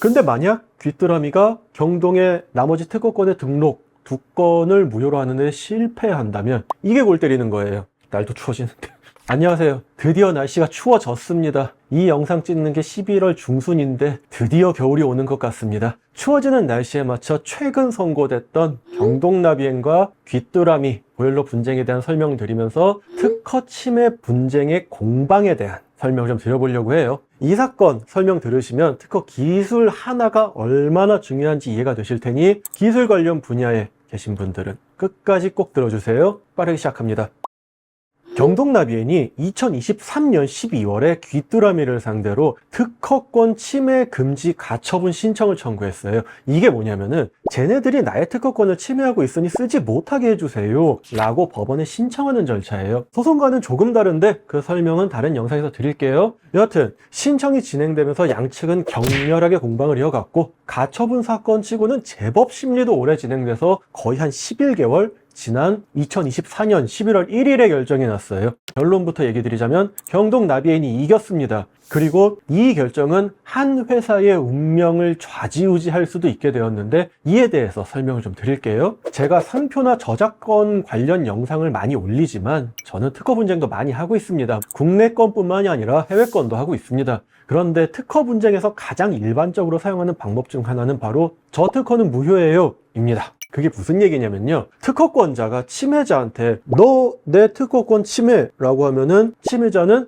근데 만약 귀뚜라미가 경동의 나머지 특허권의 등록 2건을 무효로 하는데 실패한다면 이게 골 때리는 거예요. 날도 추워지는데. 안녕하세요. 드디어 날씨가 추워졌습니다. 이 영상 찍는 게 11월 중순인데 드디어 겨울이 오는 것 같습니다. 추워지는 날씨에 맞춰 최근 선고됐던 경동나비엔과 귀뚜라미 보일러 분쟁에 대한 설명드리면서 특허 침해 분쟁의 공방에 대한 설명을 좀 드려보려고 해요. 이 사건 설명 들으시면 특허 기술 하나가 얼마나 중요한지 이해가 되실 테니 기술 관련 분야에 계신 분들은 끝까지 꼭 들어주세요. 빠르게 시작합니다. 경동나비엔이 2023년 12월에 귀뚜라미를 상대로 특허권 침해 금지 가처분 신청을 청구했어요. 이게 뭐냐면은 쟤네들이 나의 특허권을 침해하고 있으니 쓰지 못하게 해주세요 라고 법원에 신청하는 절차예요. 소송과는 조금 다른데 그 설명은 다른 영상에서 드릴게요. 여하튼 신청이 진행되면서 양측은 격렬하게 공방을 이어갔고 가처분 사건 치고는 제법 심리도 오래 진행돼서 거의 한 11개월 지난 2024년 11월 1일에 결정이 났어요. 결론부터 얘기 드리자면 경동나비엔이 이겼습니다. 그리고 이 결정은 한 회사의 운명을 좌지우지할 수도 있게 되었는데 이에 대해서 설명을 좀 드릴게요. 제가 상표나 저작권 관련 영상을 많이 올리지만 저는 특허 분쟁도 많이 하고 있습니다. 국내 건뿐만이 아니라 해외 건도 하고 있습니다. 그런데 특허 분쟁에서 가장 일반적으로 사용하는 방법 중 하나는 바로 저 특허는 무효예요 입니다. 그게 무슨 얘기냐면요, 특허권자가 침해자한테 너 내 특허권 침해라고 하면은 침해자는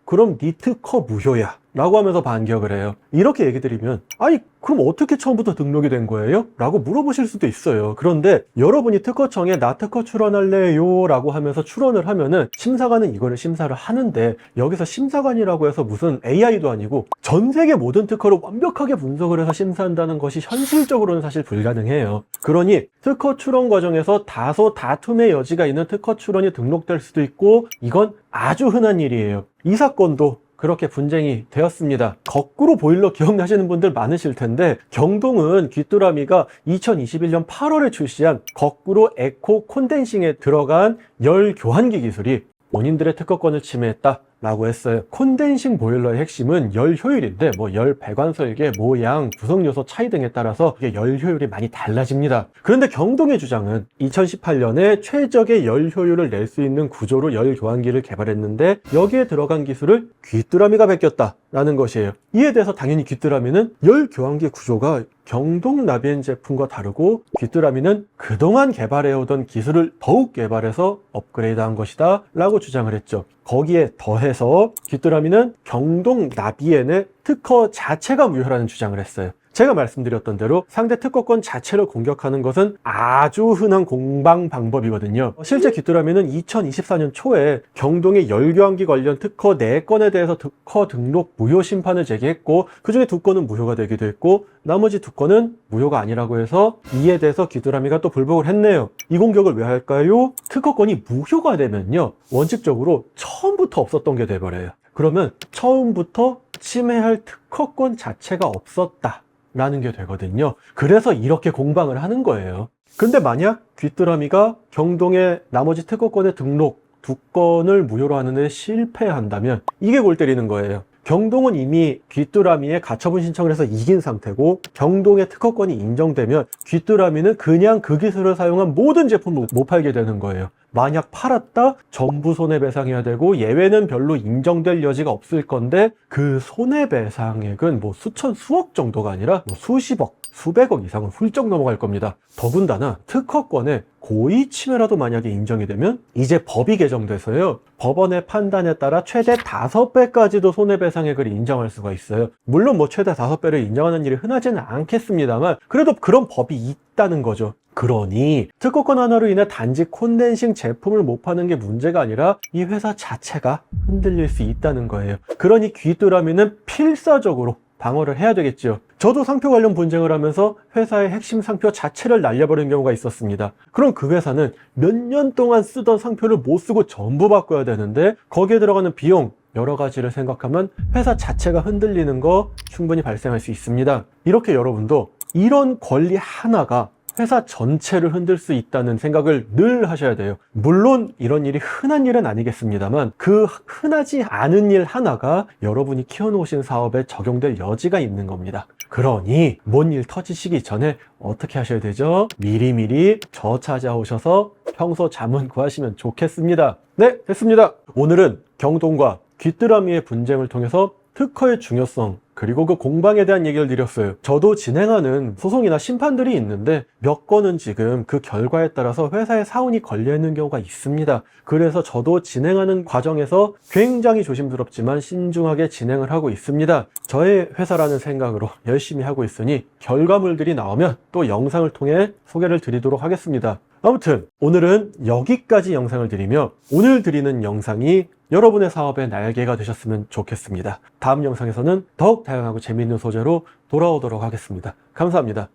그럼 네 특허 무효야 라고 하면서 반격을 해요. 이렇게 얘기 드리면 아니 그럼 어떻게 처음부터 등록이 된 거예요? 라고 물어보실 수도 있어요. 그런데 여러분이 특허청에 나 특허 출원할래요 라고 하면서 출원을 하면은 심사관은 이거를 심사를 하는데 여기서 심사관이라고 해서 무슨 AI도 아니고 전 세계 모든 특허를 완벽하게 분석을 해서 심사한다는 것이 현실적으로는 사실 불가능해요. 그러니 특허 출원 과정에서 다소 다툼의 여지가 있는 특허 출원이 등록될 수도 있고 이건 아주 흔한 일이에요. 이 사건도 그렇게 분쟁이 되었습니다. 거꾸로 보일러 기억나시는 분들 많으실 텐데 경동은 귀뚜라미가 2021년 8월에 출시한 거꾸로 에코 콘덴싱에 들어간 열 교환기 기술이 본인들의 특허권을 침해했다 라고 했어요. 콘덴싱 보일러의 핵심은 열 효율인데 열 배관 설계, 모양, 구성 요소 차이 등에 따라서 이게 열 효율이 많이 달라집니다. 그런데 경동의 주장은 2018년에 최적의 열 효율을 낼 수 있는 구조로 열 교환기를 개발했는데 여기에 들어간 기술을 귀뚜라미가 베꼈다 라는 것이에요. 이에 대해서 당연히 귀뚜라미는 열 교환기 구조가 경동나비엔 제품과 다르고 귀뚜라미는 그동안 개발해오던 기술을 더욱 개발해서 업그레이드한 것이다 라고 주장을 했죠. 거기에 더해서 귀뚜라미는 경동나비엔의 특허 자체가 무효라는 주장을 했어요. 제가 말씀드렸던 대로 상대 특허권 자체를 공격하는 것은 아주 흔한 공방 방법이거든요. 실제 귀뚜라미는 2024년 초에 경동의 열교환기 관련 특허 4건에 대해서 특허 등록 무효 심판을 제기했고 그중에 2건은 무효가 되기도 했고 나머지 2건은 무효가 아니라고 해서 이에 대해서 귀뚜라미가 또 불복을 했네요. 이 공격을 왜 할까요? 특허권이 무효가 되면요 원칙적으로 처음부터 없었던 게 돼버려요. 그러면 처음부터 침해할 특허권 자체가 없었다 라는 게 되거든요. 그래서 이렇게 공방을 하는 거예요. 근데 만약 귀뚜라미가 경동의 나머지 특허권의 등록 2건을 무효로 하는데 실패한다면 이게 골 때리는 거예요. 경동은 이미 귀뚜라미의 가처분 신청을 해서 이긴 상태고 경동의 특허권이 인정되면 귀뚜라미는 그냥 그 기술을 사용한 모든 제품을 못 팔게 되는 거예요. 만약 팔았다? 전부 손해배상해야 되고 예외는 별로 인정될 여지가 없을 건데 그 손해배상액은 수천 수억 정도가 아니라 수십억, 수백억 이상은 훌쩍 넘어갈 겁니다. 더군다나 특허권의 고의 침해라도 만약에 인정이 되면 이제 법이 개정돼서요 법원의 판단에 따라 최대 5배까지도 손해배상액을 인정할 수가 있어요. 물론 최대 5배를 인정하는 일이 흔하지는 않겠습니다만 그래도 그런 법이 있다는 거죠. 그러니 특허권 하나로 인해 단지 콘덴싱 제품을 못 파는 게 문제가 아니라 이 회사 자체가 흔들릴 수 있다는 거예요. 그러니 귀뚜라미는 필사적으로 방어를 해야 되겠죠. 저도 상표 관련 분쟁을 하면서 회사의 핵심 상표 자체를 날려버린 경우가 있었습니다. 그럼 그 회사는 몇 년 동안 쓰던 상표를 못 쓰고 전부 바꿔야 되는데 거기에 들어가는 비용 여러 가지를 생각하면 회사 자체가 흔들리는 거 충분히 발생할 수 있습니다. 이렇게 여러분도 이런 권리 하나가 회사 전체를 흔들 수 있다는 생각을 늘 하셔야 돼요. 물론 이런 일이 흔한 일은 아니겠습니다만 그 흔하지 않은 일 하나가 여러분이 키워놓으신 사업에 적용될 여지가 있는 겁니다. 그러니 뭔 일 터지시기 전에 어떻게 하셔야 되죠? 미리미리 저 찾아오셔서 평소 자문 구하시면 좋겠습니다. 네, 됐습니다. 오늘은 경동과 귀뚜라미의 분쟁을 통해서 특허의 중요성 그리고 그 공방에 대한 얘기를 드렸어요. 저도 진행하는 소송이나 심판들이 있는데 몇 건은 지금 그 결과에 따라서 회사에 사원이 걸려있는 경우가 있습니다. 그래서 저도 진행하는 과정에서 굉장히 조심스럽지만 신중하게 진행을 하고 있습니다. 저의 회사라는 생각으로 열심히 하고 있으니 결과물들이 나오면 또 영상을 통해 소개를 드리도록 하겠습니다. 아무튼 오늘은 여기까지 영상을 드리며 오늘 드리는 영상이 여러분의 사업의 날개가 되셨으면 좋겠습니다. 다음 영상에서는 더욱 다양하고 재미있는 소재로 돌아오도록 하겠습니다. 감사합니다.